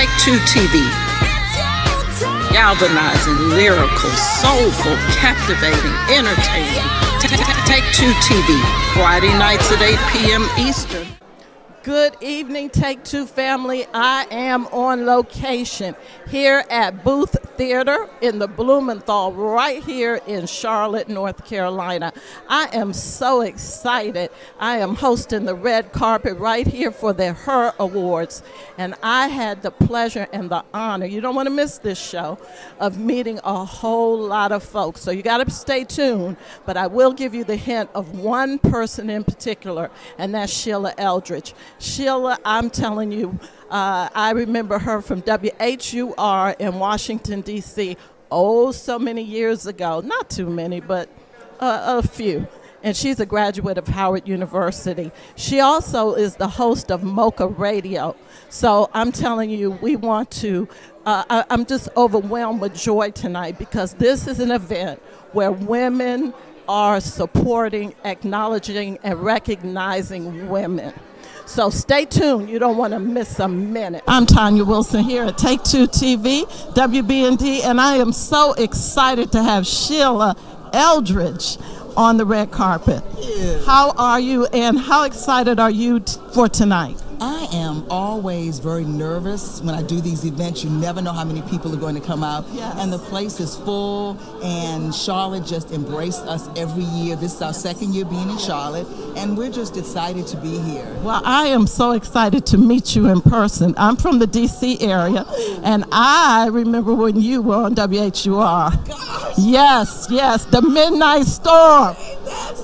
Take2TV. Galvanizing, lyrical, soulful, captivating, entertaining. Take2TV. Friday nights at 8 p.m. Eastern. Good evening, Take2 family. I am on location here at Booth Theater in the Blumenthal, right here in Charlotte, North Carolina. I am so excited. I am hosting the red carpet right here for the Her Awards, and I had the pleasure and the honor, you don't want to miss this show, of meeting a whole lot of folks. So you got to stay tuned, but I will give you the hint of one person in particular, and that's Sheila Eldridge. Sheila, I'm telling you, I remember her from WHUR in Washington, D.C. So many years ago. Not too many, but a few. And she's a graduate of Howard University. She also is the host of Mocha Radio. So I'm telling you, we want to, I'm just overwhelmed with joy tonight because this is an event where women are supporting, acknowledging, and recognizing women. So stay tuned. You don't want to miss a minute. I'm Tanya Wilson here at Take2TV, WBND, and I am so excited to have Sheila Eldridge on the red carpet. How are you, and how excited are you for tonight? I am always very nervous when I do these events. You never know how many people are going to come out. Yes. And the place is full, and Charlotte just embraced us every year. This is our second year being in Charlotte, and we're just excited to be here. Well, I am so excited to meet you in person. I'm from the D.C. area, and I remember when you were on WHUR. Gosh. Yes, the Midnight Storm,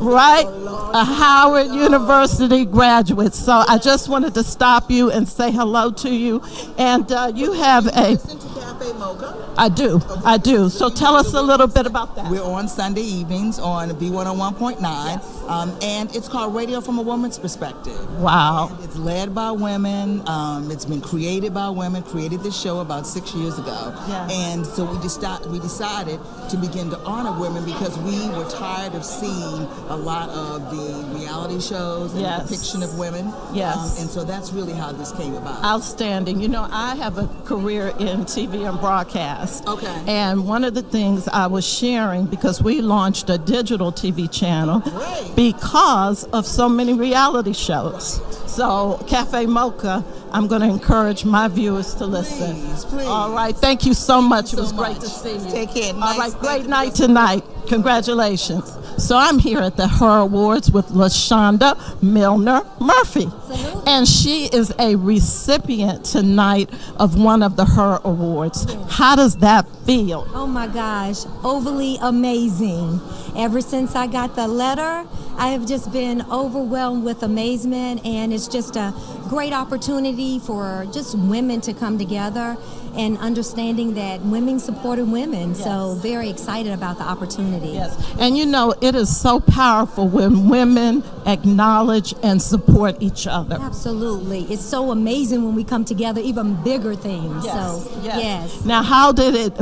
right? A Howard University graduate. So I just wanted to stop you and say hello to you. And you have a... Listen to Cafe Mocha? I do, okay. I do. So tell us a little bit about that. We're on Sunday evenings on V101.9, and it's called Radio from a Woman's Perspective. Wow. And it's led by women. It's been created by women, created this show about 6 years ago. Yes. And so we decided to begin to honor women because we were tired of seeing a lot of the reality shows and the depiction of women. Yes. And so that's really how this came about. Outstanding. You know, I have a career in TV and broadcast. Okay. And one of the things I was sharing, because we launched a digital TV channel because of so many reality shows. So Cafe Mocha, I'm going to encourage my viewers to listen. Please. All right. Thank you so much. It was great to see you. Take care. All right. Great night tonight. Congratulations. So I'm here at the Her Awards with LaShonda Milner Murphy. Salute. And she is a recipient tonight of one of the Her Awards. How does that feel? Oh my gosh, overly amazing. Ever since I got the letter, I have just been overwhelmed with amazement, and it's just a great opportunity for just women to come together and understanding that women supported women. Yes. So very excited about the opportunity. Yes, and you know, it is so powerful when women acknowledge and support each other. Absolutely. It's so amazing when we come together, even bigger things. Yes. So, yes. Now,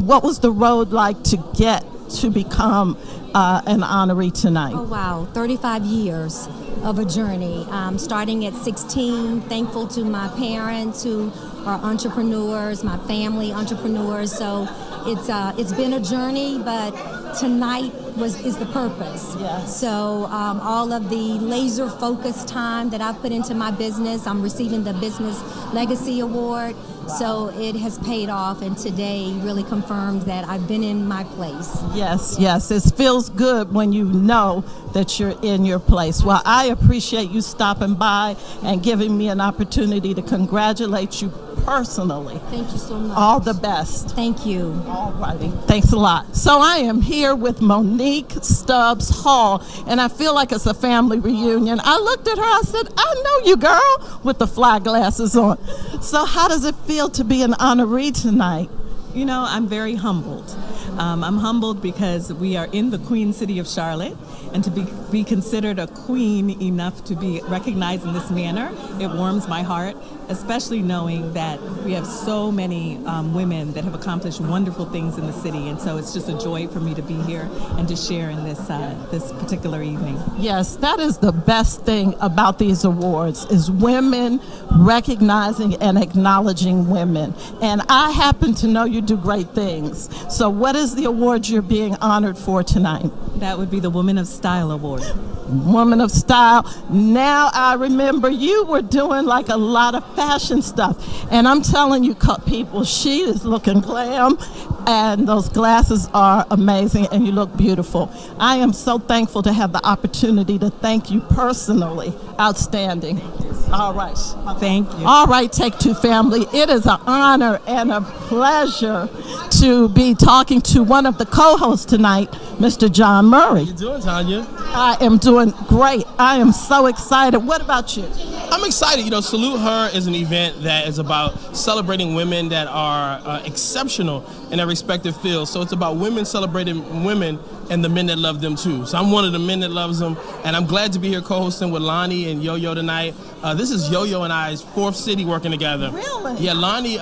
what was the road like to get to become an honoree tonight? Oh, wow. 35 years of a journey. Starting at 16, thankful to my parents who are entrepreneurs, my family entrepreneurs. So it's been a journey, but tonight is the purpose. Yes. So all of the laser focused time that I've put into my business, I'm receiving the Business Legacy Award. Wow. So it has paid off, and today really confirms that I've been in my place. Yes. It feels good when you know that you're in your place. Well, I appreciate you stopping by and giving me an opportunity to congratulate you personally. Thank you so much. All the best. Thank you. All righty. Thanks a lot. So I am here with Monique Stubbs Hall, and I feel like it's a family reunion. I looked at her, I said, I know you, girl, with the fly glasses on. So how does it feel to be an honoree tonight? I'm very humbled. I'm humbled because we are in the Queen City of Charlotte, and to be considered a queen enough to be recognized in this manner, it warms my heart, especially knowing that we have so many women that have accomplished wonderful things in the city. And so it's just a joy for me to be here and to share in this particular evening. Yes, that is the best thing about these awards, is women recognizing and acknowledging women. And I happen to know you do great things. So what is the award you're being honored for tonight? That would be the Woman of Style Award. Woman of Style. Now I remember you were doing like a lot of fashion stuff. And I'm telling you people, she is looking glam, and those glasses are amazing, and you look beautiful. I am so thankful to have the opportunity to thank you personally. Outstanding. All right. Thank you. All right, Take2 family. It is an honor and a pleasure to be talking to one of the co-hosts tonight, Mr. John Murray. How you doing, Tanya? I am doing great. I am so excited. What about you? I'm excited. Salute Her is an event that is about celebrating women that are exceptional in their respective fields. So it's about women celebrating women and the men that love them too. So I'm one of the men that loves them, and I'm glad to be here co-hosting with Lonnie and Yo-Yo tonight. This is Yo-Yo and I's fourth city working together. Really? Yeah, Lonnie,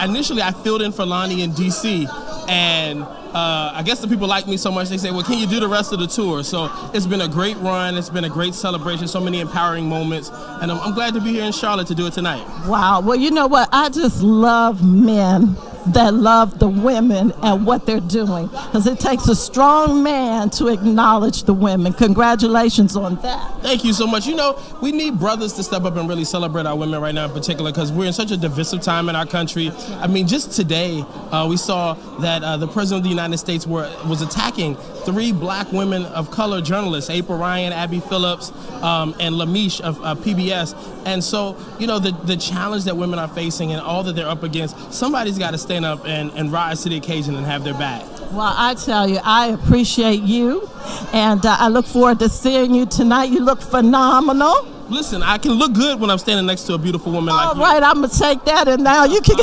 initially I filled in for Lonnie in D.C., and I guess the people like me so much, they say, well, can you do the rest of the tour? So it's been a great run. It's been a great celebration, so many empowering moments. And I'm glad to be here in Charlotte to do it tonight. Wow. Well, you know what? I just love men that love the women and what they're doing, because it takes a strong man to acknowledge the women. Congratulations on that. Thank you so much. We need brothers to step up and really celebrate our women right now in particular, because we're in such a divisive time in our country. I mean, just today we saw that the President of the United States was attacking 3 black women of color journalists, April Ryan, Abby Phillips, and Lamish of PBS. And so, the challenge that women are facing and all that they're up against, somebody's got to stand up and rise to the occasion and have their back. Well, I tell you, I appreciate you, and I look forward to seeing you tonight. You look phenomenal. Listen, I can look good when I'm standing next to a beautiful woman like you. All right, I'm going to take that, and now you can...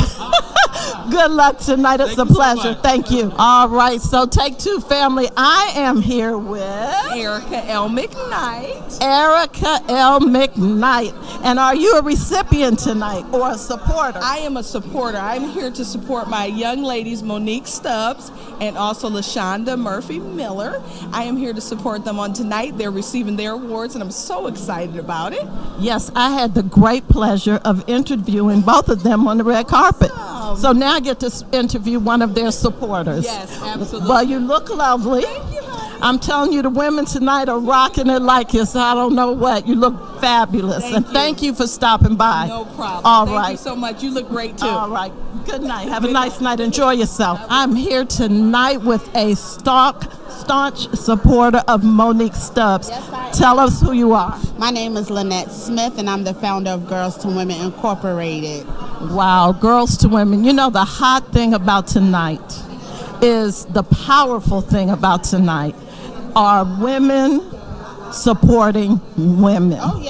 Good luck tonight. It's a pleasure. Thank you. All right, so Take2 family, I am here with... Erica L. McKnight. Erica L. McKnight. And are you a recipient tonight or a supporter? I am a supporter. I'm here to support my young ladies, Monique Stubbs and also LaShonda Murphy Miller. I am here to support them on tonight. They're receiving their awards, and I'm so excited about it. Yes, I had the great pleasure of interviewing both of them on the red carpet. So now I get to interview one of their supporters. Yes, absolutely. Well, you look lovely. Thank you, honey. I'm telling you, the women tonight are rocking it like it's, I don't know what. You look fabulous. Thank you for stopping by. No problem. All Thank right. you so much. You look great, too. All right. Good night. Have a nice night. Enjoy yourself. I'm here tonight with a staunch supporter of Monique Stubbs. Yes, I am. Tell us who you are. My name is Lynette Smith, and I'm the founder of Girls to Women Incorporated. Wow, Girls to Women. The hot thing about tonight is the powerful thing about tonight are women supporting women. Oh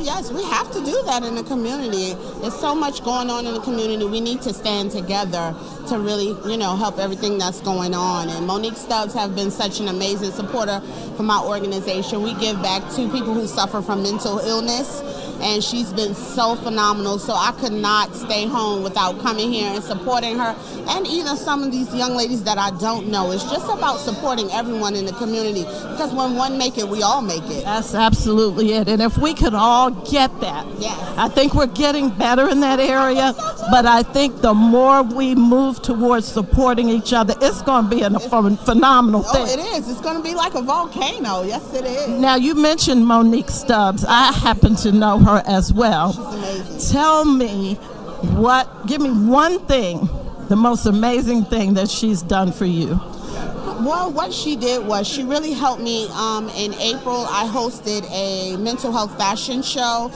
yes, we have to do that in the community. There's so much going on in the community. We need to stand together to really, help everything that's going on. And Monique Stubbs have been such an amazing supporter from our organization. We give back to people who suffer from mental illness, and she's been so phenomenal. So I could not stay home without coming here and supporting her, and even some of these young ladies that I don't know. It's just about supporting everyone in the community, because when one make it, we all make it. That's absolutely it. And if we could all get that, yes. I think we're getting better in that area, but I think the more we move towards supporting each other, it's going to be a phenomenal thing. Oh, it is. It's going to be like a volcano. Yes, it is. Now, you mentioned Monique Stubbs. I happen to know her as well. She's amazing. Tell me give me one thing, the most amazing thing that she's done for you. Well, what she did was she really helped me. In April, I hosted a mental health fashion show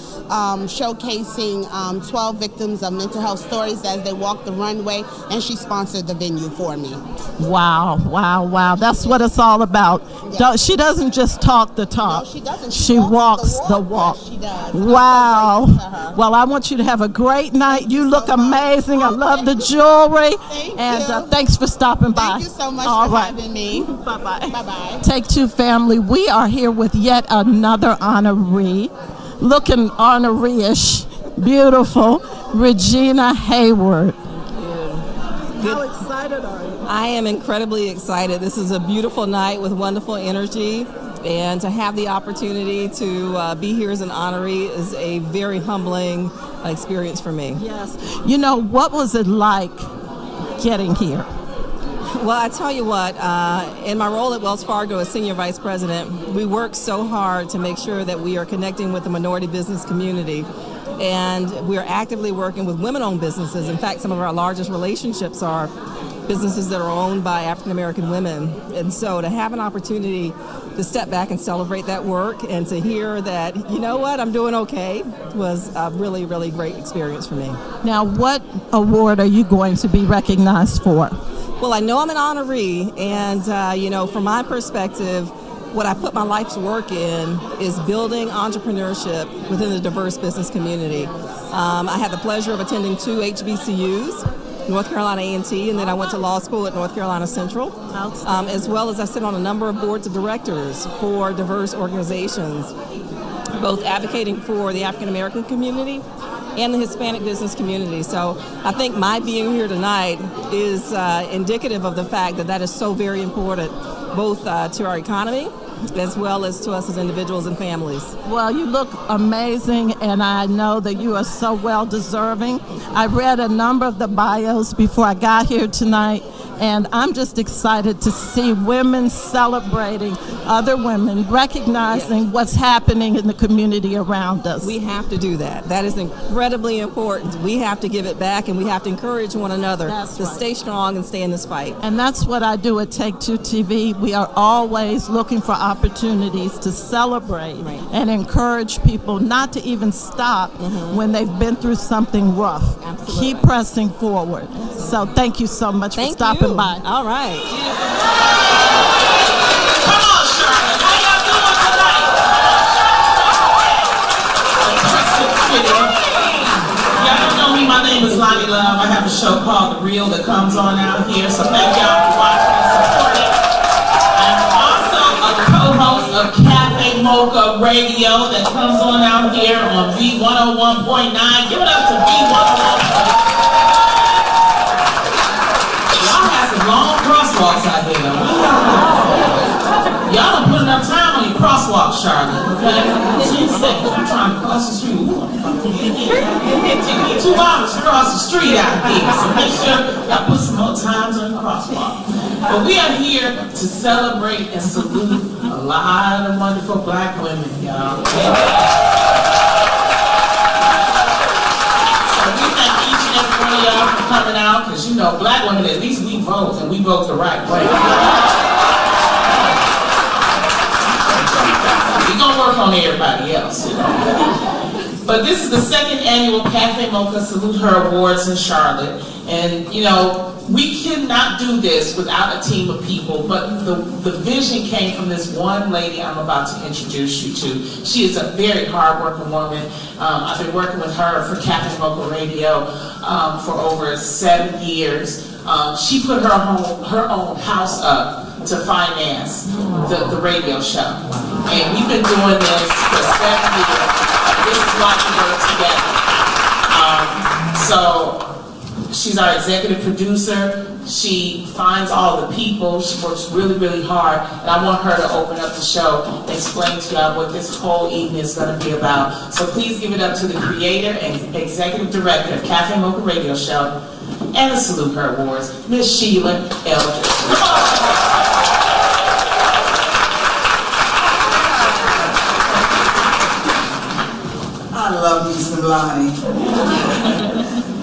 showcasing 12 victims of mental health stories as they walked the runway, and she sponsored the venue for me. Wow, wow, wow. That's what it's all about. Yeah. She doesn't just talk the talk. No, she doesn't. She walks the walk. Yes, she does. Wow. I'm so grateful to her. Well, I want you to have a great night. You look amazing. I love the jewelry. Thank and you. Thanks for stopping by. Thank you so much All for right. having me. Bye-bye. Bye-bye. Take2 family, we are here with yet another honoree, looking honoree-ish, beautiful, Regina Hayward. How excited are you? I am incredibly excited. This is a beautiful night with wonderful energy, and to have the opportunity to be here as an honoree is a very humbling experience for me. Yes. You know, what was it like getting here? Well, I tell you what, in my role at Wells Fargo as Senior Vice President, we work so hard to make sure that we are connecting with the minority business community. And we are actively working with women-owned businesses. In fact, some of our largest relationships are businesses that are owned by African American women. And so to have an opportunity to step back and celebrate that work and to hear that, you know what, I'm doing okay, was a really, really great experience for me. Now, what award are you going to be recognized for? Well, I know I'm an honoree, and from my perspective, what I put my life's work in is building entrepreneurship within the diverse business community. I had the pleasure of attending 2 HBCUs, North Carolina A&T, and then I went to law school at North Carolina Central, as well as I sit on a number of boards of directors for diverse organizations, both advocating for the African American community and the Hispanic business community. So I think my being here tonight is indicative of the fact that that is so very important, both to our economy as well as to us as individuals and families. Well, you look amazing, and I know that you are so well deserving. I read a number of the bios before I got here tonight, and I'm just excited to see women celebrating other women, recognizing what's happening in the community around us. We have to do that. That is incredibly important. We have to give it back, and we have to encourage one another to stay strong and stay in this fight. And that's what I do at Take2TV. We are always looking for opportunities to celebrate and encourage people not to even stop when they've been through something rough. Absolutely. Keep pressing forward. So thank you so much for stopping by. All right. Come on, Charlotte. How y'all doing tonight? Y'all don't know me. My name is Lonnie Love. I have a show called The Real that comes on out here. So thank y'all for watching and supporting. I'm also a co-host of Cafe Mocha Radio that comes on out here on V101.9. Give it up to V101.9. Long crosswalks out here. Y'all don't put enough time on your crosswalk, Charlotte. Okay? 10 seconds. I'm trying to cross the street. It took me 2 hours to cross the street out here. So make sure y'all put some more times on your crosswalk. But we are here to celebrate and salute a lot of wonderful black women, y'all. Y'all for coming out, because you know, black women, at least we vote, and we vote the right way. We're gonna work on everybody else, you know. But this is the second annual Cafe Mocha Salute Her Awards in Charlotte. And you know, we cannot do this without a team of people, but the vision came from this one lady I'm about to introduce you to. She is a very hard-working woman. I've been working with her for Cafe Mocha Radio for over 7 years. She put her own house up to finance the radio show. And we've been doing this for 7 years. This is why we work together. So she's our executive producer. She finds all the people. She works really, really hard. And I want her to open up the show and explain to y'all what this whole evening is going to be about. So please give it up to the creator and executive director of Cafe Mocha Radio Show and the Salute Her Awards, Miss Sheila Eldridge. Come on. I love you, Lonnie.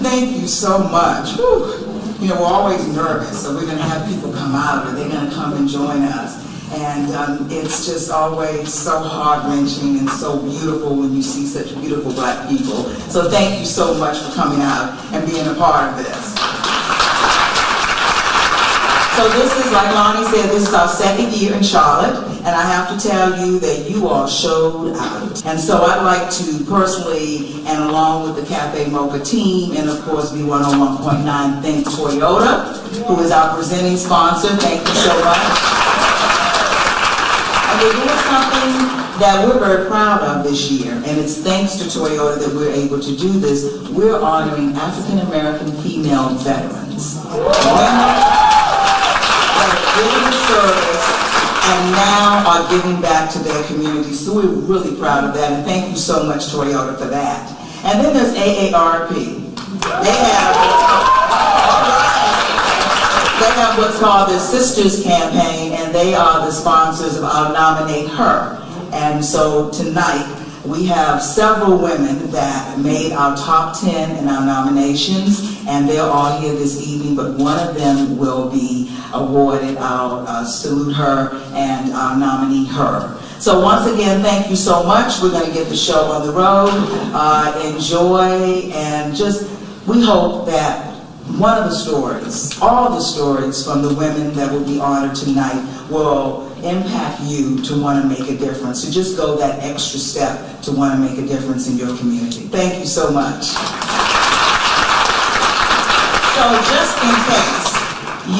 Thank you so much. Whew. you know, we're always nervous, so we're going to have people come out, or they're going to come and join us. And it's just always so heart-wrenching and so beautiful when you see such beautiful Black people. So thank you so much for coming out and being a part of this. So this is, like Lonnie said, this is our second year in Charlotte, and I have to tell you that you all showed out. And so I'd like to personally, and along with the Cafe Mocha team, and of course V101.9, thank Toyota, who is our presenting sponsor. Thank you so much. And we're doing something that we're very proud of this year, and it's thanks to Toyota that we're able to do this. We're honoring African American female veterans. Giving service and now are giving back to their community. So we're really proud of that, and thank you so much, Toyota, for that. And then there's AARP. They have what's called the Sisters Campaign, and they are the sponsors of our Nominate Her. And so tonight we have several women that made our top 10 in our nominations, and they're all here this evening, but one of them will be awarded our Salute Her and our Nominee Her. So once again, thank you so much. We're going to get the show on the road. Enjoy, and just, we hope that one of the stories, all the stories from the women that will be honored tonight will impact you to want to make a difference, to just go that extra step to want to make a difference in your community. Thank you so much. So just in case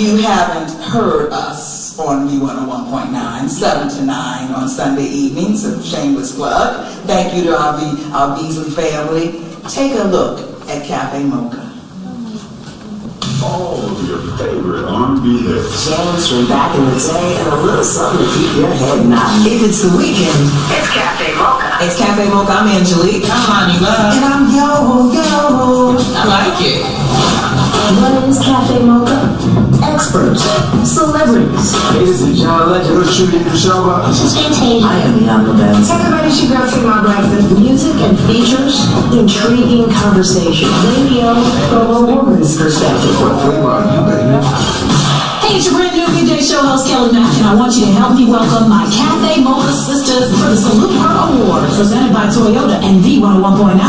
you haven't heard us on V101.9, 7 to 9 on Sunday evenings, a shameless plug. Thank you to our Beasley family. Take a look at Cafe Mocha. All of your favorite R&B hits. Songs from back in the day and a little something to keep your head nodding. If it's the weekend, it's Cafe Mocha. It's Cafe Mocha. I'm Angelique. I'm Lonnie Love. And I'm Yo. I like it. What is Cafe Mocha? Experts, celebrities. Ladies and John Legend, who's shooting the show up? This is Fantasia. I am Bianca Benz. Everybody should go see my breakfast. Music and features, intriguing conversation. Radio from a woman's perspective. What flavor are you, baby? Hey, it's your brand new midday show host, Kelly Mack, and I want you to help me welcome my Cafe Mocha sisters for the Salute Her Award, presented by Toyota and V101.9.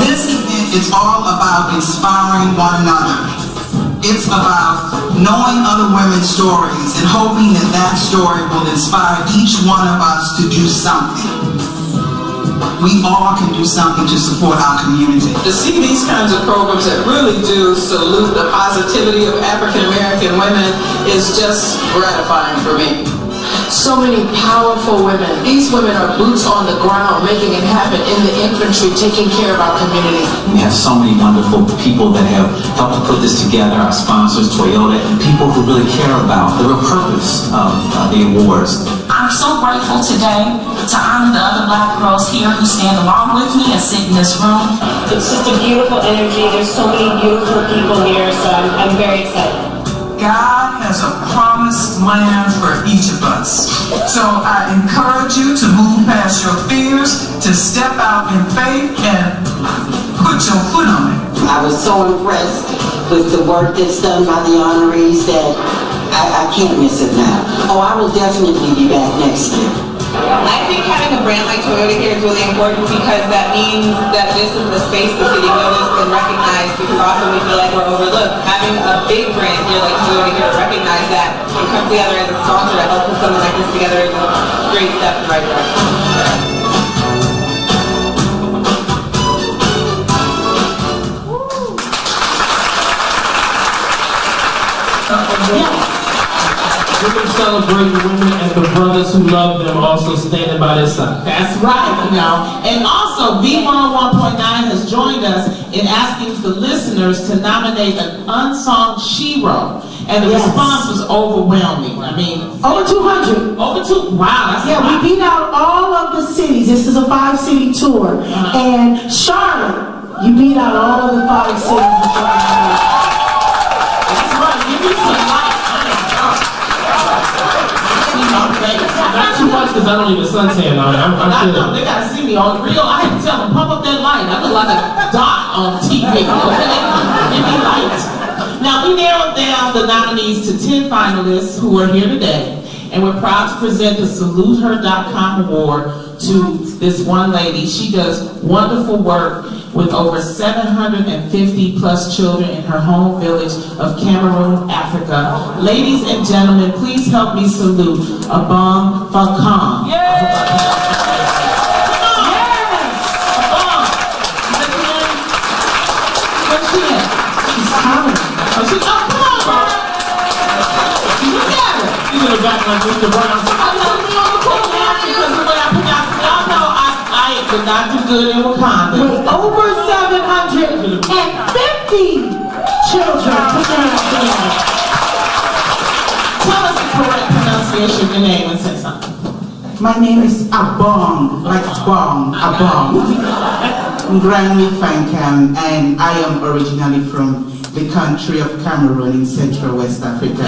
This event is all about inspiring one another. It's about knowing other women's stories and hoping that that story will inspire each one of us to do something. We all can do something to support our community. To see these kinds of programs that really do salute the positivity of African American women is just gratifying for me. So many powerful women. These women are boots on the ground, making it happen in the infantry, taking care of our community. We have so many wonderful people that have helped to put this together, our sponsors, Toyota, and people who really care about the real purpose of the awards. I'm so grateful today to honor the other Black girls here who stand along with me and sit in this room. It's just a beautiful energy. There's so many beautiful people here, so I'm very excited. God has a promised land for each of us. So I encourage you to move past your fears, to step out in faith and put your foot on it. I was so impressed with the work that's done by the honorees that I can't miss it now. Oh, I will definitely be back next year. I think having a brand like Toyota here is really important because that means that this is the space that's getting noticed and recognized, because often we feel like we're overlooked. Having a big brand here like Toyota here to recognize that and come together as a sponsor to help put something like this together is a great step in the right direction. We're going to celebrate the women and the brothers who love them also standing by their side. That's right, you know. And also, V101.9 has joined us in asking the listeners to nominate an unsung hero. And the response was overwhelming. I mean, over 200. Over 2. Wow, that's we beat out all of the cities. This is a 5-city tour. And Charlotte, you beat out all of the 5 cities in Charlotte. That's right. Give me some light. Not too much because I don't even suntan on it. I'm good. They gotta see me on real. I had to tell them, pump up that light. I look like a dot on TV. Okay? Give me light. Now, we narrowed down the nominees to 10 finalists who are here today, and we're proud to present the SaluteHer.com award to this one lady. She does wonderful work with over 750 plus children in her home village of Cameroon, Africa. Ladies and gentlemen, please help me salute Abong Falcon. In the back like Mr. Brown. I know we on the program because the way I pronounce it. Y'all know I did not do good in Wakanda. With over 750 children pronouncing it. Tell us the correct pronunciation of your name and say something. My name is Abong, like Bong, Abong. Granny Fankam, and I am originally from the country of Cameroon in Central West Africa.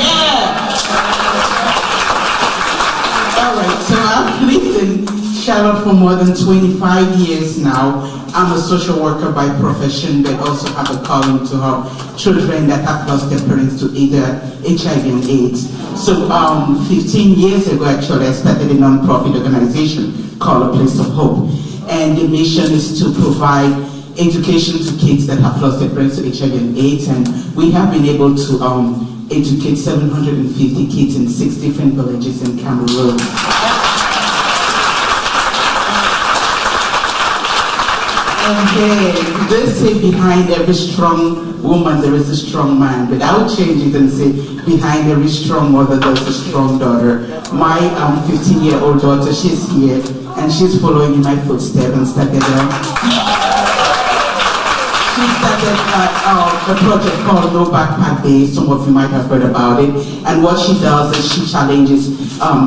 Alright, so I've lived in Charlotte for more than 25 years now. I'm a social worker by profession, but also have a calling to help children that have lost their parents to either HIV and AIDS. So 15 years ago, actually, I started a non-profit organization called A Place of Hope. And the mission is to provide education to kids that have lost their parents to HIV and AIDS. And we have been able to educate 750 kids in 6 different villages in Cameroon. And they say behind every strong woman there is a strong man, but I would change it and say behind every strong mother there's a strong daughter. My 15-year-old daughter, she's here and she's following in my footsteps and started She started a project called No Backpack Day. Some of you might have heard about it. And what she does is she challenges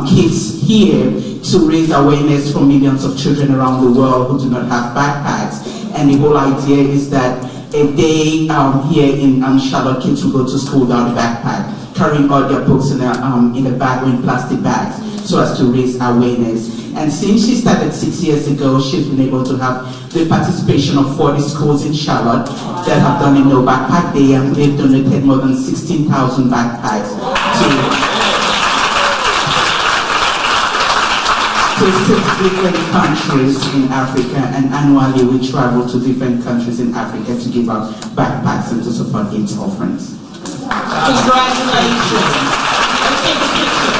kids here to raise awareness for millions of children around the world who do not have backpacks. And the whole idea is that a day here in Charlotte, kids will go to school without a backpack, carrying all their books in a bag or in plastic bags, so as to raise awareness. And since she started 6 years ago, she's been able to have the participation of 40 schools in Charlotte that have done a No Backpack Day, and they've donated more than 16,000 backpacks to 6 different countries in Africa, and annually we travel to different countries in Africa to give out backpacks and to support AIDS orphans. Congratulations. Let's take a picture.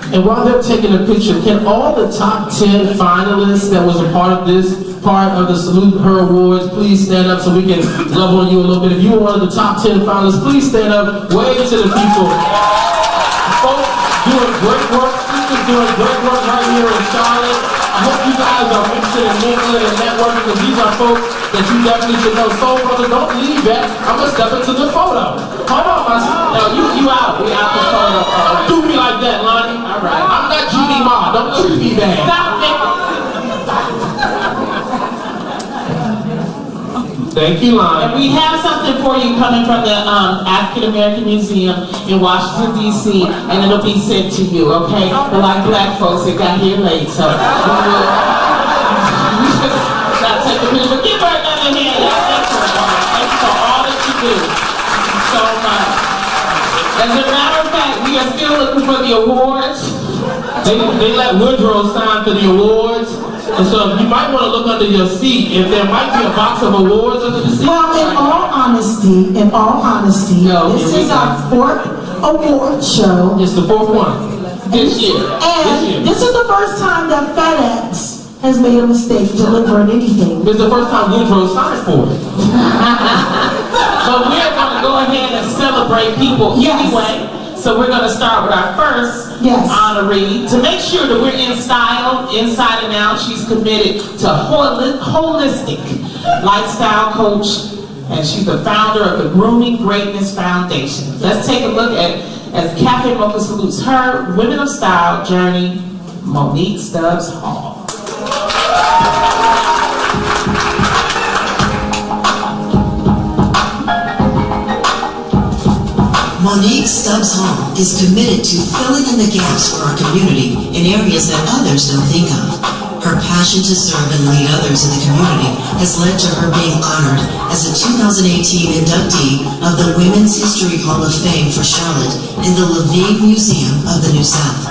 And while they're taking a picture, can all the top 10 finalists that was a part of this part of the Salute Her Awards please stand up so we can love on you a little bit? If you were one of the top 10 finalists, please stand up, wave to the people. Folks doing great work, sisters doing great work right here in Charlotte. I hope you guys are interested in mingling and networking, because these are folks that you definitely should know. Soul Brother, don't leave yet. I'm gonna step into the photo. Hold on, my sister. No, you out. We out the photo. Don't do me like that, Lonnie. All right. I'm not Judy Ma. Don't treat me bad. Stop it. Thank you, Lonnie. And we have something for you coming from the African American Museum in Washington, D.C., and it'll be sent to you, okay? But like black folks, it got here late, so we just gotta take a picture. But give her another hand. Thank you for all that you do so much. As a matter of fact, we are still looking for the awards. They let Woodrow sign for the awards. And so you might want to look under your seat if there might be a box of awards under the seat. Well, in all honesty, this is our 4th award show. It's the 4th one. This year. And this is the first time that FedEx has made a mistake delivering anything. It's the first time Woodrow signed for it. But we're going to go ahead and celebrate people anyway. So we're going to start with our first honoree. To make sure that we're in style, inside and out, she's committed to holistic lifestyle coach, and she's the founder of the Grooming Greatness Foundation. Let's take a look at, as Cafe Mocha salutes her Women of Style journey, Monique Stubbs Hall. Monique Stubbs Hall is committed to filling in the gaps for our community in areas that others don't think of. Her passion to serve and lead others in the community has led to her being honored as a 2018 inductee of the Women's History Hall of Fame for Charlotte in the Levine Museum of the New South.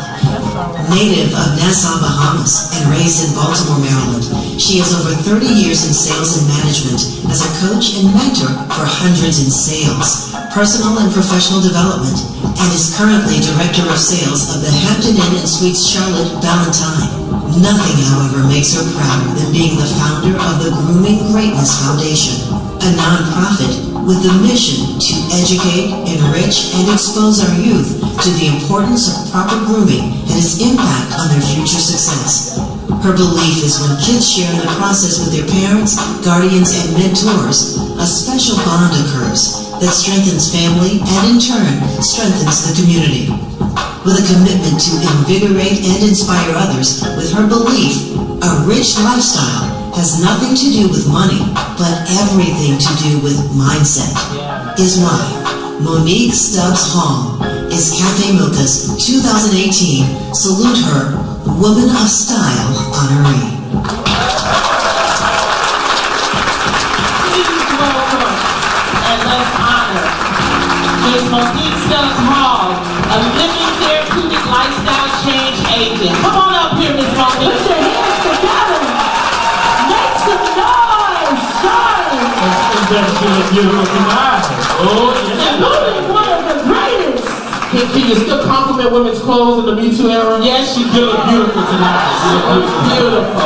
Native of Nassau, Bahamas, and raised in Baltimore, Maryland, she has over 30 years in sales and management as a coach and mentor for hundreds in sales, personal and professional development, and is currently Director of Sales of the Hampton Inn and Suites Charlotte Ballantyne. Nothing, however, makes her prouder than being the founder of the Grooming Greatness Foundation, a nonprofit with the mission to educate, enrich, and expose our youth to the importance of proper grooming and its impact on their future success. Her belief is when kids share in the process with their parents, guardians, and mentors, a special bond occurs that strengthens family and in turn strengthens the community. With a commitment to invigorate and inspire others with her belief, a rich lifestyle has nothing to do with money, but everything to do with mindset, is why Monique Stubbs Hall is Cafe Mocha's 2018 Salute Her Woman of Style honoree. Please welcome and let's honor Ms. Monique Stubbs Hall, a living therapeutic lifestyle change agent. Come on up here, Ms. Monique. Put your hands together. Make some noise, Charlotte. She looks beautiful tonight. Oh, yes. Moving one of the greatest. Can you still compliment women's clothes in the Me Too era? Yes, she You look beautiful tonight. She looks beautiful.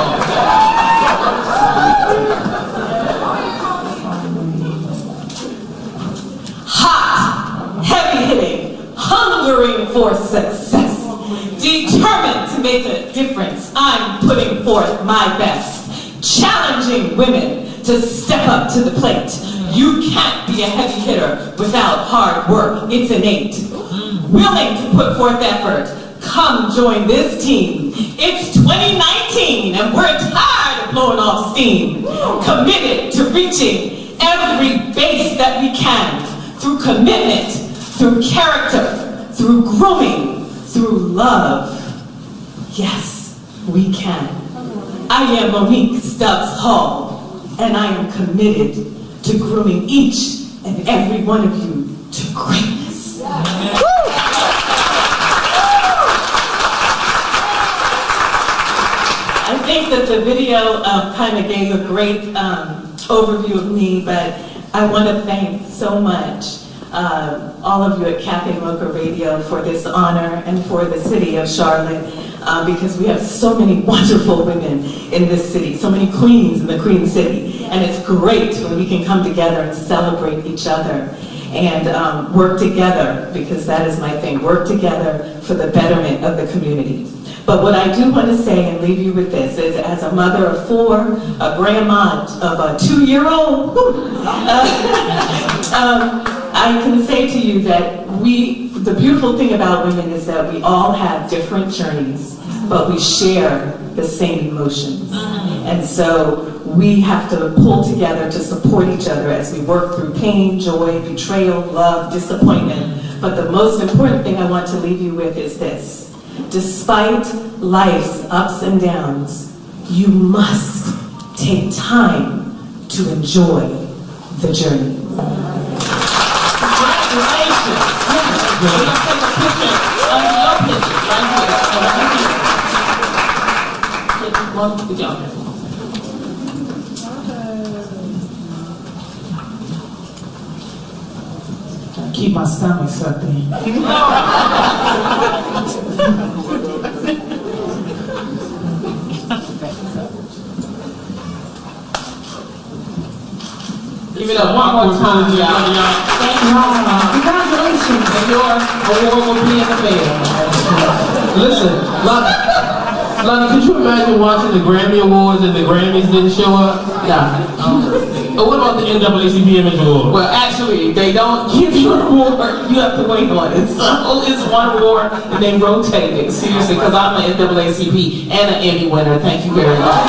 Hot, heavy-hitting, hungering for success, determined to make a difference. I'm putting forth my best, challenging women to step up to the plate. You can't be a heavy hitter without hard work. It's innate. Willing to put forth effort. Come join this team. It's 2019 and we're tired of blowing off steam. Committed to reaching every base that we can through commitment, through character, through grooming, through love. Yes, we can. I am Monique Stubbs Hall, and I am committed to grooming each and every one of you to greatness. I think that the video kind of gave a great overview of me, but I want to thank so much all of you at Cafe Mocha Radio for this honor and for the city of Charlotte, because we have so many wonderful women in this city, so many queens in the Queen City, and it's great when we can come together and celebrate each other and work together, because that is my thing, work together for the betterment of the community. But what I do want to say and leave you with this is, as a mother of 4, a grandma of a 2-year-old, I can say to you that the beautiful thing about women is that we all have different journeys, but we share the same emotions. And so we have to pull together to support each other as we work through pain, joy, betrayal, love, disappointment. But the most important thing I want to leave you with is this. Despite life's ups and downs, you must take time to enjoy the journey. Congratulations. We're going to take a picture of your picture right here. Good job. Keep my stomach sucked in. Give it up one more time, y'all. Thank you. Congratulations. And your award will be in the mail. Listen, Lonnie, could you imagine watching the Grammy Awards and the Grammys didn't show up? Yeah. But what about the NAACP Image Award? Well, actually, they don't give you an award. You have to wait on it. So it's one award and they rotate it. Seriously, because I'm an NAACP and an Emmy winner. Thank you very much.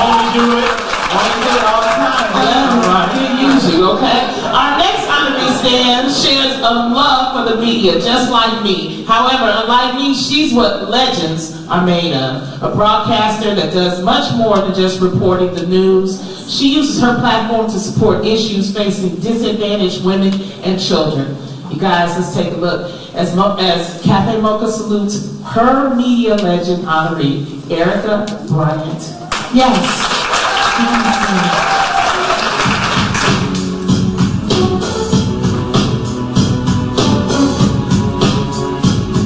Won't we do it? All the time. We use you, okay? Our next honoree stand shares a love for the media, just like me. However, unlike me, she's what legends are made of. A broadcaster that does much more than just reporting the news. She uses her platform to support issues facing disadvantaged women and children. You guys, let's take a look as Cafe Mocha salutes her media legend honoree, Erica Bryant. Yes.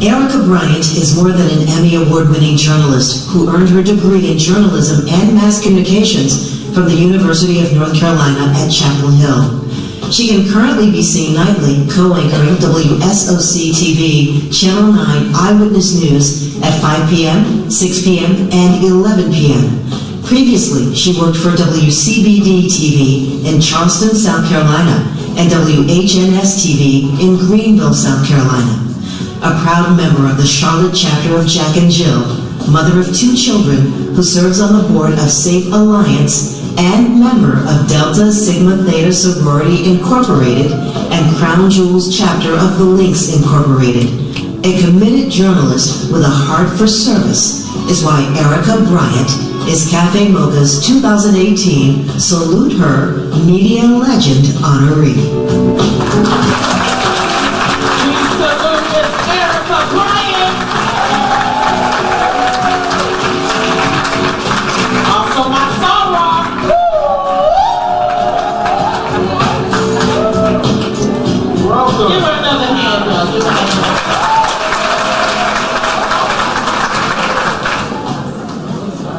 Erica Bryant is more than an Emmy Award-winning journalist who earned her degree in journalism and mass communications from the University of North Carolina at Chapel Hill. She can currently be seen nightly co-anchoring WSOC-TV Channel 9 Eyewitness News at 5 p.m., 6 p.m., and 11 p.m. Previously, she worked for WCBD-TV in Charleston, South Carolina, and WHNS-TV in Greenville, South Carolina. A proud member of the Charlotte chapter of Jack and Jill, mother of 2 children who serves on the board of Safe Alliance, and member of Delta Sigma Theta Sorority Incorporated and Crown Jewels chapter of the Links Incorporated. A committed journalist with a heart for service is why Erica Bryant is Cafe Mocha's 2018 Salute Her Media Legend honoree.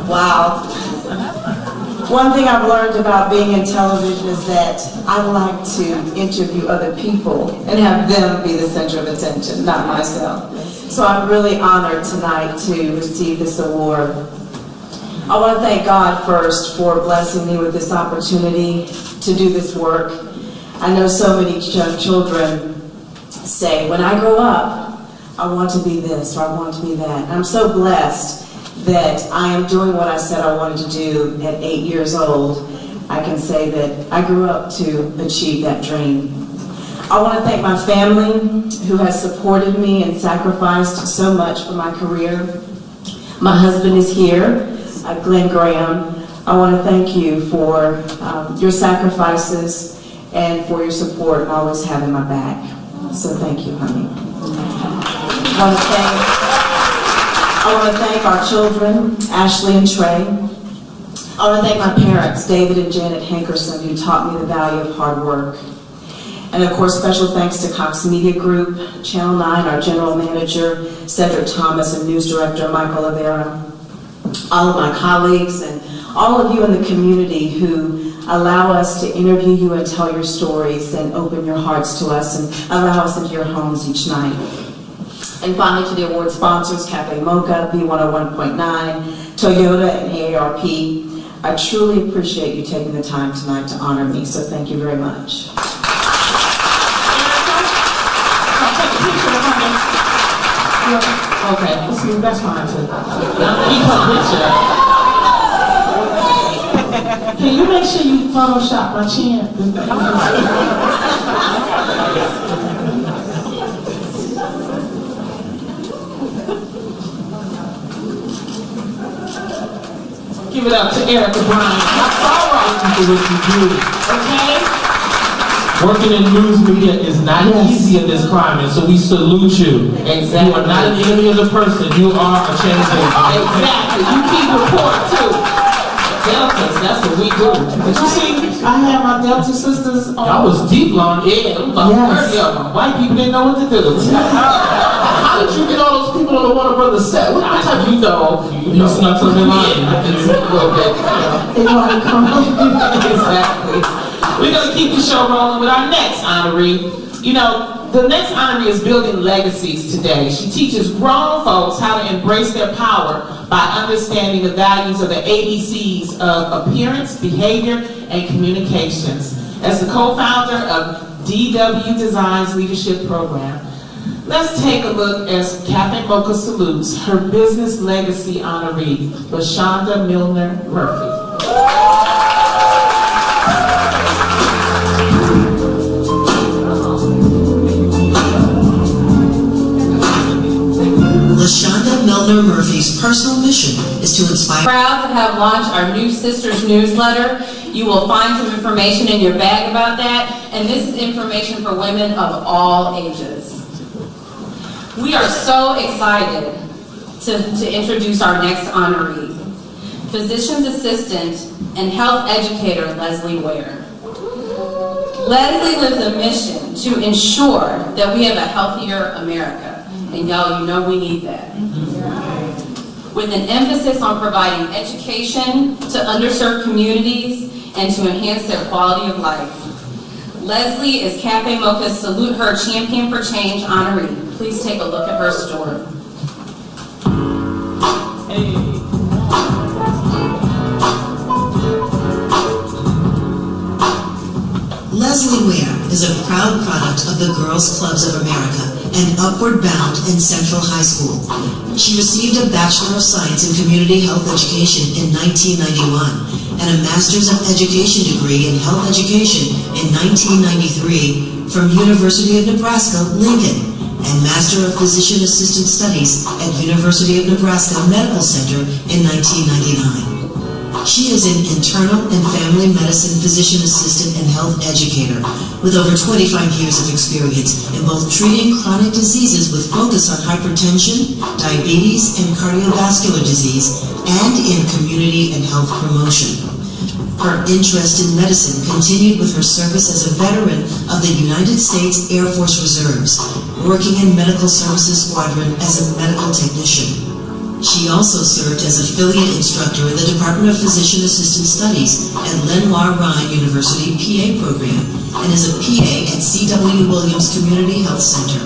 Wow. One thing I've learned about being in television is that I like to interview other people and have them be the center of attention, not myself. So I'm really honored tonight to receive this award. I want to thank God first for blessing me with this opportunity to do this work. I know so many young children say, when I grow up, I want to be this or I want to be that. And I'm so blessed that I am doing what I said I wanted to do at 8 years old. I can say that I grew up to achieve that dream. I want to thank my family who has supported me and sacrificed so much for my career. My husband is here, Glenn Graham. I want to thank you for your sacrifices and for your support and always having my back. So thank you, honey. I want to thank our children, Ashley and Trey. I want to thank my parents, David and Janet Hankerson, who taught me the value of hard work. And of course, special thanks to Cox Media Group, Channel 9, our general manager, Cedric Thomas, and news director, Michael Avera. All of my colleagues and all of you in the community who allow us to interview you and tell your stories and open your hearts to us and allow us into your homes each night. And finally, to the award sponsors, Cafe Mocha, B101.9, Toyota, and AARP. I truly appreciate you taking the time tonight to honor me, so thank you very much. Okay, that's fine too. Keep her picture. Can you make sure you Photoshop my chin? Give it up to Erica Bryant. That's all right to do what you do. Okay? Working in news media is not easy in this climate, so we salute you. Exactly. You are not an enemy of the person, you are a change maker. Exactly. You keep report too. Deltas, that's what we do. Did you see? I had my Delta sisters on. That was deep, Lon. Yeah, it was about 30 of them. White people didn't know what to do. How did you get all those people on the Warner Brothers set? What type you know? You snuck something in It's a little bit. Exactly. We're going to keep the show rolling with our next honoree. You know, the next honoree is building legacies today. She teaches grown folks how to embrace their power by understanding the values of the ABCs of appearance, behavior, and communications. As the co-founder of DW Design's leadership program, let's take a look as Cafe Mocha salutes her business legacy honoree, LaShonda Milner Murphy. LaShonda Milner Murphy's personal mission is to inspire. Proud to have launched our new Sisters newsletter. You will find some information in your bag about that, and this is information for women of all ages. We are so excited to introduce our next honoree, physician's assistant and health educator Leslie Ware. Leslie lives a mission to ensure that we have a healthier America, and y'all, you know we need that. With an emphasis on providing education to underserved communities and to enhance their quality of life. Leslie is Cafe Mocha's Salute Her Champion for Change honoree. Please take a look at her story. Leslie Ware is a proud product of the Girls Clubs of America and Upward Bound in Central High School. She received a Bachelor of Science in Community Health Education in 1991 and a Master's of Education degree in Health Education in 1993 from University of Nebraska, Lincoln, and Master of Physician Assistant Studies at University of Nebraska Medical Center in 1999. She is an internal and family medicine physician assistant and health educator with over 25 years of experience in both treating chronic diseases with focus on hypertension, diabetes, and cardiovascular disease, and in community and health promotion. Her interest in medicine continued with her service as a veteran of the United States Air Force Reserves, working in Medical Services Squadron as a medical technician. She also served as affiliate instructor in the Department of Physician Assistant Studies at Lenoir Rhine University PA program and is a PA at C.W. Williams Community Health Center.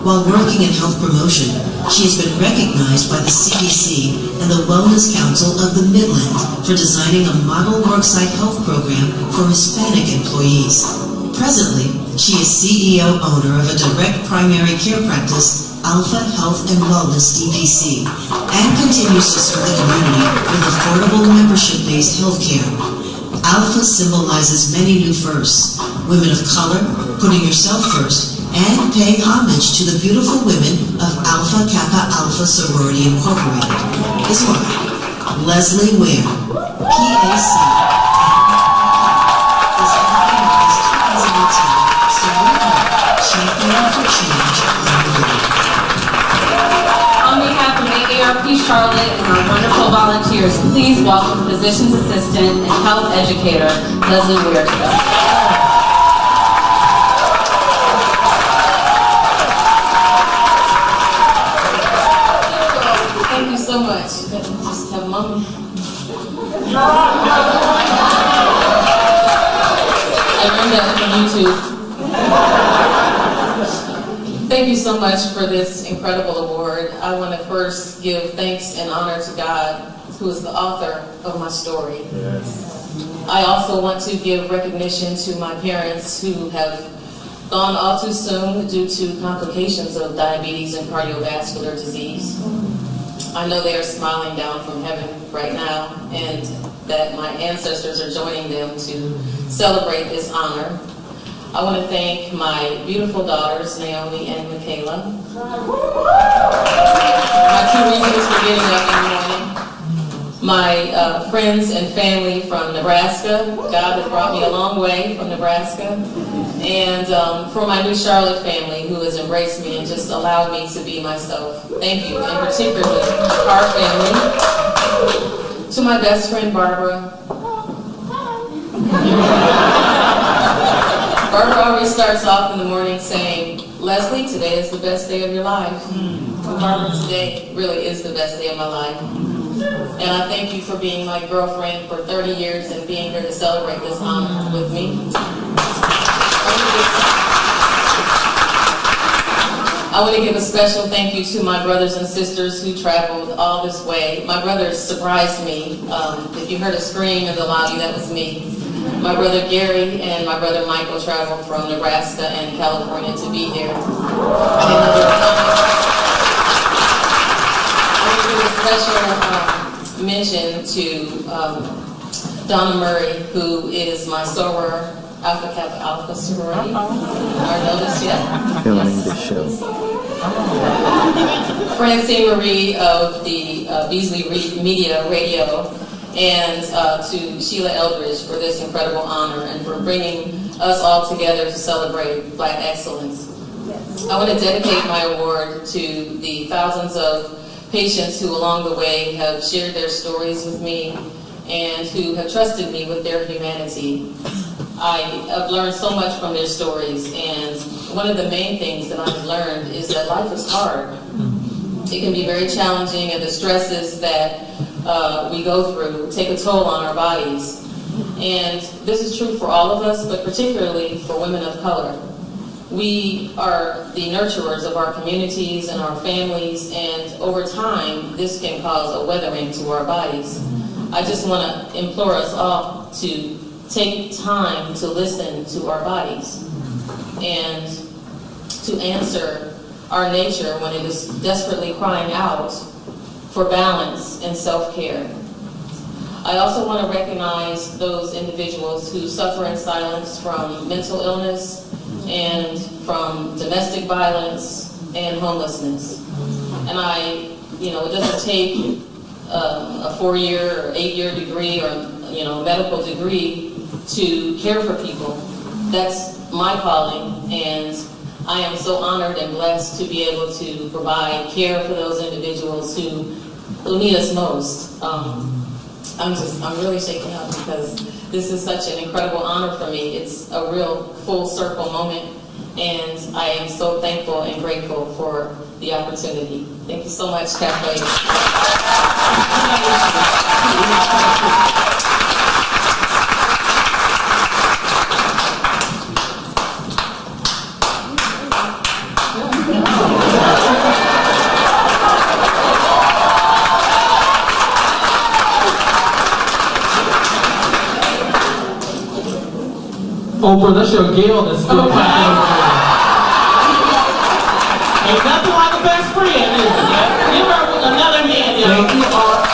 While working in health promotion, she has been recognized by the CDC and the Wellness Council of the Midland for designing a model worksite health program for Hispanic employees. Presently, she is CEO-owner of a direct primary care practice, Alpha Health and Wellness DPC, and continues to serve the community with affordable membership-based health care. Alpha symbolizes many new firsts: women of color, putting yourself first, and paying homage to the beautiful women of Alpha Kappa Alpha Sorority Incorporated. Is why Leslie Ware, PAC, is having his 2018 Salute Her Champion for Change honoree. On behalf of AARP Charlotte and our wonderful volunteers, please welcome physician's assistant and health educator Leslie Ware to us. Thank you so much. Just have a moment. I learned that from YouTube. Thank you so much for this incredible award. I want to first give thanks and honor to God, who is the author of my story. Yes. I also want to give recognition to my parents who have gone all too soon due to complications of diabetes and cardiovascular disease. I know they are smiling down from heaven right now, and that my ancestors are joining them to celebrate this honor. I want to thank my beautiful daughters, Naomi and Michaela. My two reasons for getting up in the morning. My friends and family from Nebraska. God has brought me a long way from Nebraska. And for my new Charlotte family, who has embraced me and just allowed me to be myself. Thank you. And particularly our family. To my best friend, Barbara. Barbara always starts off in the morning saying, Leslie, today is the best day of your life. Barbara, today really is the best day of my life. And I thank you for being my girlfriend for 30 years and being here to celebrate this honor with me. I want to give a special thank you to my brothers and sisters who traveled all this way. My brothers surprised me. If you heard a scream in the lobby, that was me. My brother Gary and my brother Michael traveled from Nebraska and California to be here. I want to give a special mention to Donna Murray, who is my soror, Alpha Kappa Alpha sorority. Are noticed yet? Filming the show. Francine Marie of the Beasley Media Radio, and to Sheila Eldridge for this incredible honor and for bringing us all together to celebrate Black excellence. I want to dedicate my award to the thousands of patients who along the way have shared their stories with me and who have trusted me with their humanity. I have learned so much from their stories, and one of the main things that I've learned is that life is hard. It can be very challenging, and the stresses that we go through take a toll on our bodies. And this is true for all of us, but particularly for women of color. We are the nurturers of our communities and our families, and over time, this can cause a weathering to our bodies. I just want to implore us all to take time to listen to our bodies and to answer our nature when it is desperately crying out for balance and self-care. I also want to recognize those individuals who suffer in silence from mental illness and from domestic violence and homelessness. And it doesn't take a 4-year or 8-year degree or a medical degree to care for people. That's my calling, and I am so honored and blessed to be able to provide care for those individuals who need us most. I'm really shaken up because this is such an incredible honor for me. It's a real full circle moment, and I am so thankful and grateful for the opportunity. Thank you so much, Cafe. Oprah, that's your Gail that's still clapping over there. Ain't nothing like a best friend, is it? Give her another hand, y'all. Thank you, Art.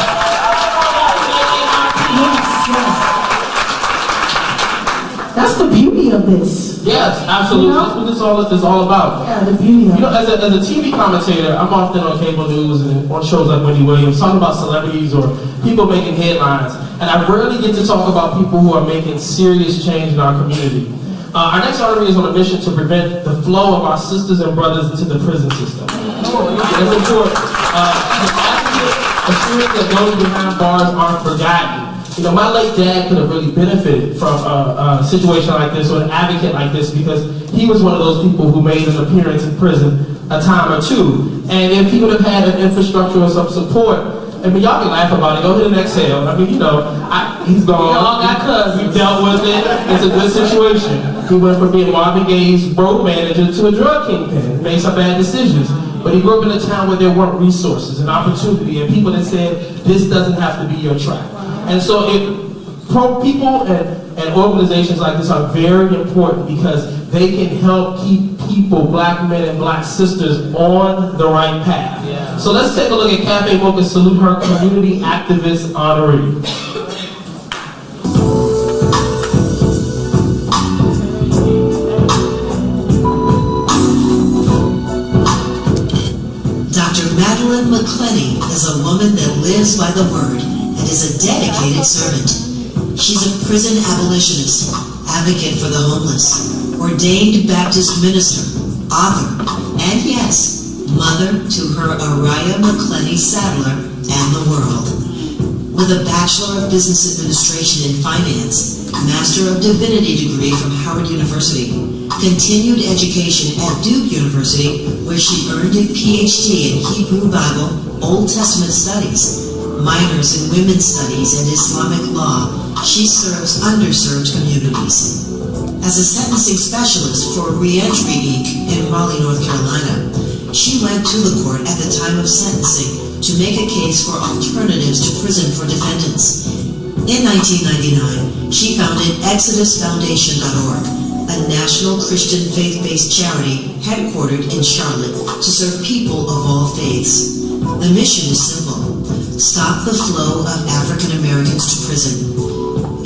That's the beauty of this. Yes, absolutely. That's what this is all about. Yeah, the beauty of it. As a TV commentator, I'm often on cable news and on shows like Wendy Williams, talking about celebrities or people making headlines. And I rarely get to talk about people who are making serious change in our community. Our next honoree is on a mission to prevent the flow of our sisters and brothers into the prison system. That's important. Assuring that those behind bars aren't forgotten. My late dad could have really benefited from a situation like this or an advocate like this because he was one of those people who made an appearance in prison a time or two. And if he would have had an infrastructure or some support, y'all can laugh about it, go ahead and exhale. He's gone. We all got cousins. We dealt with it. It's a good situation. He went from being Marvin Gaye's road manager to a drug kingpin, made some bad decisions. But he grew up in a town where there weren't resources and opportunity and people that said, this doesn't have to be your track. And so people and organizations like this are very important because they can help keep people, black men and black sisters, on the right path. Yeah. So let's take a look at Cafe Mocha salute her community activist honoree. Dr. Madeline McClenny is a woman that lives by the word and is a dedicated servant. She's a prison abolitionist, advocate for the homeless, ordained Baptist minister, author, and yes, mother to her Araya McClenny Sadler and the world. With a Bachelor of Business Administration in Finance, Master of Divinity degree from Howard University, continued education at Duke University, where she earned a PhD in Hebrew Bible, Old Testament studies, minors in women's studies and Islamic law. She serves underserved communities. As a sentencing specialist for Reentry Inc. in Raleigh, North Carolina, she went to the court at the time of sentencing to make a case for alternatives to prison for defendants. In 1999, she founded ExodusFoundation.org, a national Christian faith-based charity headquartered in Charlotte to serve people of all faiths. The mission is simple: stop the flow of African Americans to prison.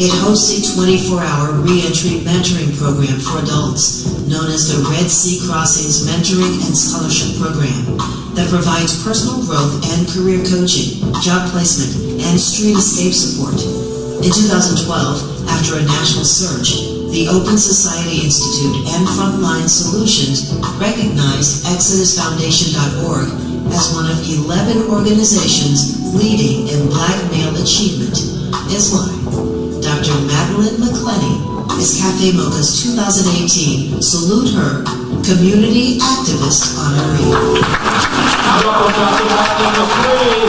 It hosts a 24-hour re-entry mentoring program for adults known as the Red Sea Crossings Mentoring and Scholarship Program that provides personal growth and career coaching, job placement, and street escape support. In 2012, after a national search, the Open Society Institute and Frontline Solutions recognized ExodusFoundation.org as one of 11 organizations leading in Black male achievement. Is why Dr. Madeline McClenny is Cafe Mocha's 2018 Salute Her Community Activist Honoree. Welcome, Dr. Madeline McClenny.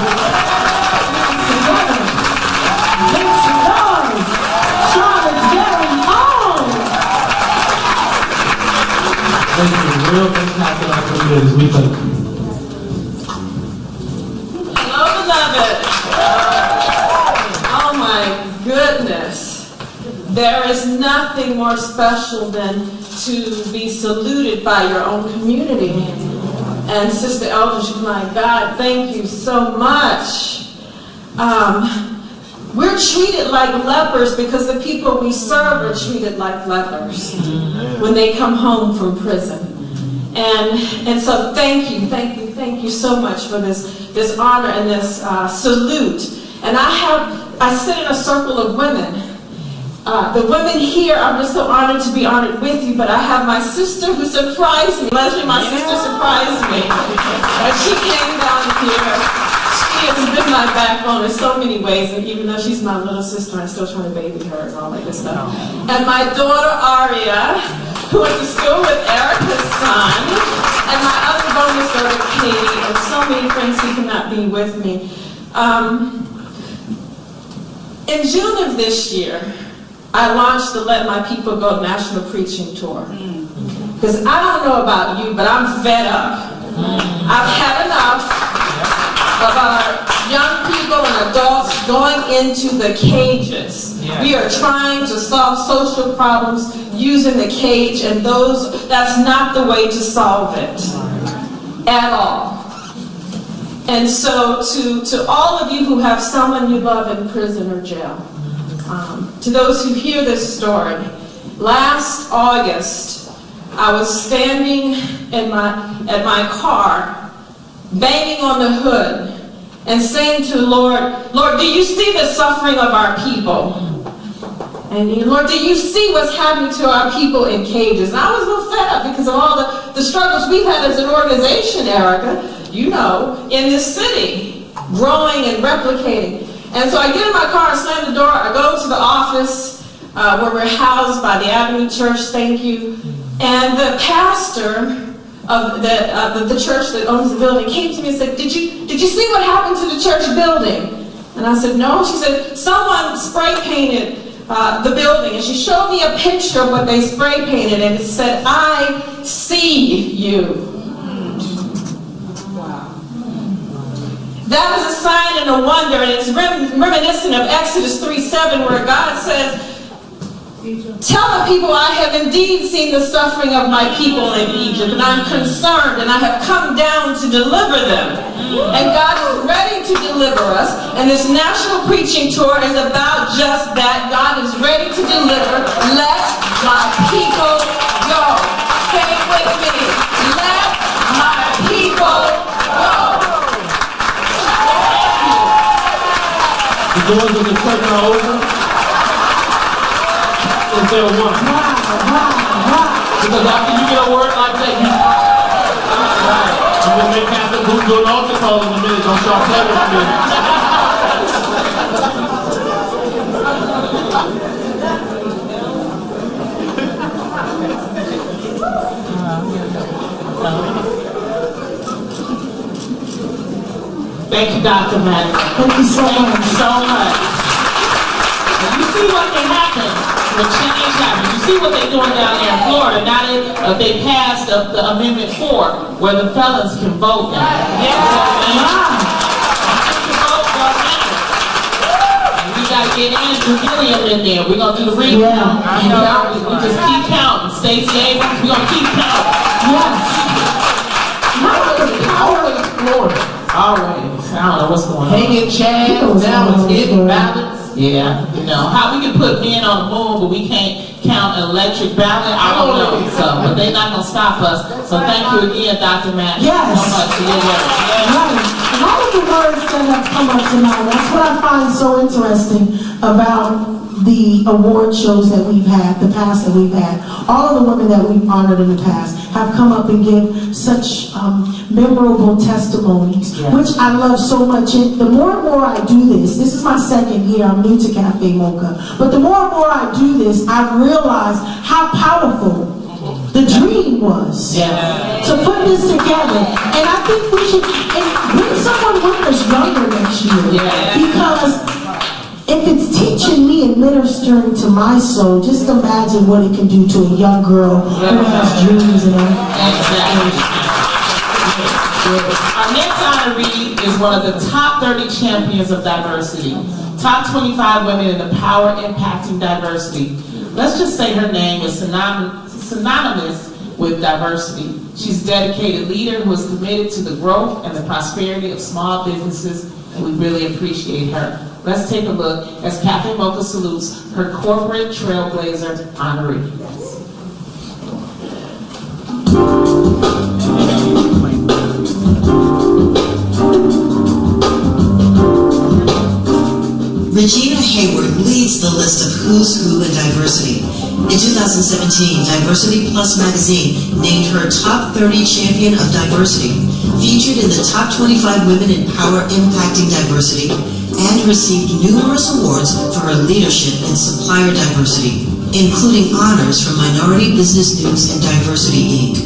Thank you. Real fantastic opportunities. We thank you. Hello, beloved. Oh my goodness. There is nothing more special than to be saluted by your own community. And Sister Eldridge, my God, thank you so much. We're treated like lepers because the people we serve are treated like lepers when they come home from prison. And so thank you so much for this honor and this salute. And I sit in a circle of women. The women here, I'm just so honored to be honored with you, but I have my sister who surprised me. Leslie, my sister surprised me. And she came down here. She has been my backbone in so many ways, and even though she's my little sister, I'm still trying to baby her and all that good stuff. And my daughter, Aria, who went to school with Erica's son, and my other bonus daughter, Katie, and so many friends who cannot be with me. In June of this year, I launched the Let My People Go National Preaching Tour. Because I don't know about you, but I'm fed up. I've had enough of our young people and adults going into the cages. We are trying to solve social problems using the cage, and that's not the way to solve it at all. And so to all of you who have someone you love in prison or jail, to those who hear this story, last August, I was standing at my car, banging on the hood, and saying to the Lord, Lord, do you see the suffering of our people? And Lord, do you see what's happening to our people in cages? And I was a little fed up because of all the struggles we've had as an organization, Erica, you know, in this city, growing and replicating. And so I get in my car and slam the door. I go to the office where we're housed by the Avenue Church, thank you. And the pastor of the church that owns the building came to me and said, did you see what happened to the church building? And I said, no. She said, someone spray painted the building. And she showed me a picture of what they spray painted, and it said, I see you. That was a sign and a wonder, and it's reminiscent of Exodus 3:7, where God says, tell the people I have indeed seen the suffering of my people in Egypt, and I'm concerned, and I have come down to deliver them. And God is ready to deliver us, and this national preaching tour is about just that. God is ready to deliver. Let my people go. Say it with me. Let my people go. The doors of the church are open. Is there one? Because after you get a word like that, I'm going to make Pastor Booth do an altar call in a minute. Don't y'all play with me. Thank you, Dr. Matt. Thank you so much. Thank you so much. And you see what can happen when change happens. You see what they're doing down there in Florida. Now they passed the Amendment 4, where the felons can vote now. Yes. We got to get Andrew Gilliam in there. We're going to do the recount. We just keep counting. Stacey Abrams, we're going to keep counting. Yes. Power of Florida. Always. I don't know what's going on. Hanging Chad, now it's getting ballots. Yeah, you know, how we can put men on the moon, but we can't count an electric ballot, I don't know. So, but they're not going to stop us. So thank you again, Dr. Matt, so much for your work. Right. all of the words that have come up tonight, that's what I find so interesting about the award shows that we've had, the past that we've had. All of the women that we've honored in the past have come up and give such memorable testimonies, which I love so much. And the more and more I do this is my second year, I'm new to Cafe Mocha, but the more and more I do this, I realize how powerful the dream was to put this together. And I think we should bring someone with us younger next year, because if it's teaching me and ministering to my soul, just imagine what it can do to a young girl who has dreams and Exactly. Our next honoree is one of the top 30 champions of diversity. Top 25 women in the power impacting diversity. Let's just say her name is synonymous with diversity. She's a dedicated leader who is committed to the growth and the prosperity of small businesses, and we really appreciate her. Let's take a look as Cafe Mocha salutes her corporate trailblazer honoree. Regina Hayward leads the list of who's who in diversity. In 2017, Diversity Plus magazine named her top 30 champion of diversity, featured in the top 25 women in power impacting diversity, and received numerous awards for her leadership in supplier diversity, including honors from Minority Business News and Diversity Inc.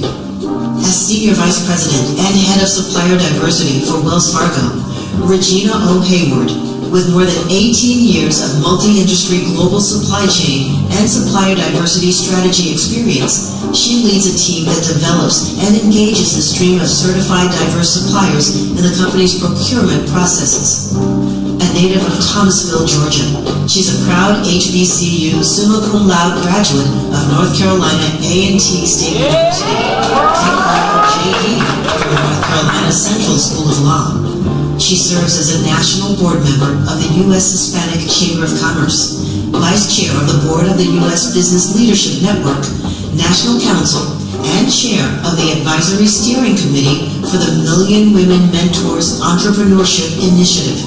As Senior Vice President and Head of Supplier Diversity for Wells Fargo, Regina O. Hayward, with more than 18 years of multi-industry global supply chain and supplier diversity strategy experience, she leads a team that develops and engages the stream of certified diverse suppliers in the company's procurement processes. A native of Thomasville, Georgia, she's a proud HBCU summa cum laude graduate of North Carolina A&T State University, and JD from North Carolina Central School of Law. She serves as a national board member of the U.S. Hispanic Chamber of Commerce, vice chair of the board of the U.S. Business Leadership Network, national counsel, and chair of the advisory steering committee for the Million Women Mentors Entrepreneurship Initiative.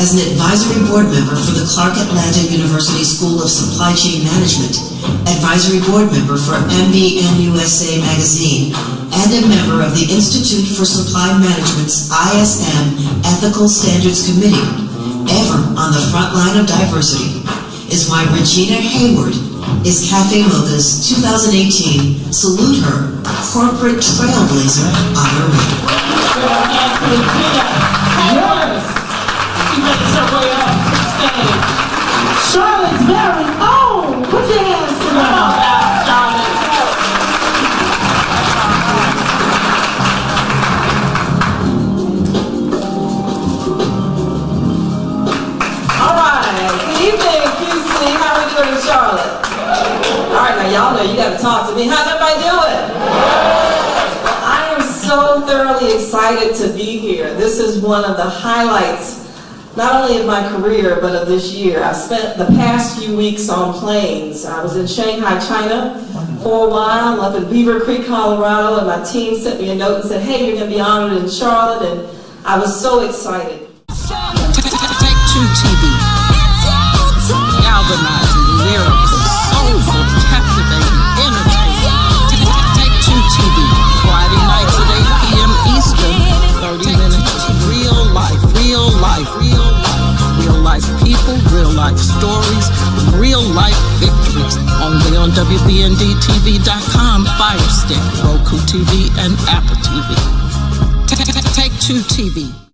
As an advisory board member for the Clark Atlanta University School of Supply Chain Management, advisory board member for MBN USA magazine, and a member of the Institute for Supply Management's ISM Ethical Standards Committee, ever on the front line of diversity, is why Regina Hayward is Cafe Mocha's 2018 Salute Her Corporate Trailblazer honoree. Charlotte's very own. Put your hands together. All right. Good evening, QC. How are we doing in Charlotte? All right, now y'all know you got to talk to me. How's everybody doing? I am so thoroughly excited to be here. This is one of the highlights, not only of my career, but of this year. I spent the past few weeks on planes. I was in Shanghai, China for a while, up in Beaver Creek, Colorado, and my team sent me a note and said, hey, you're going to be honored in Charlotte, and I was so excited. Take2TV, galvanizing, lyrical, soulful, captivating, entertaining. Take2TV, Friday nights at 8 p.m. Eastern, 30 minutes to real life, real life, real life, real life people, real life stories, real life victories. Only on WBNDTV.com, Fire Stick, Roku TV, and Apple TV. Take2TV.